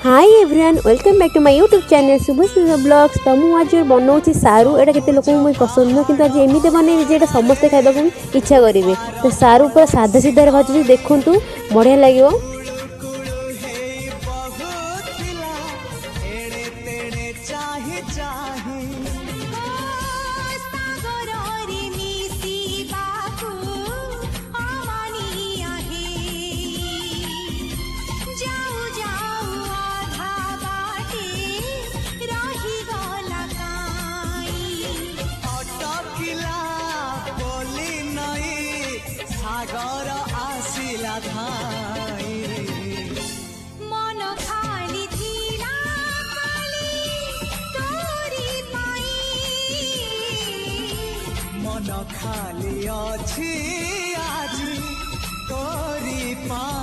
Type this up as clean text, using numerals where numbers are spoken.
Hi everyone welcome back to my YouTube channel Shubh's blogs. तो मुझे आज बनाऊँ सारू एटा केते लोक मुझे पसंद नुह कि आज एमती बनैबी जे समस्ते खाइबा इच्छा करेंगे। तो सारू पूरा साधा सीधा भाजुची देखूँ बढ़िया लगे। सागर आसिला धाई मन खाली थिला खाली तोरी पाई मन खाली अछि आज तोरी पाई।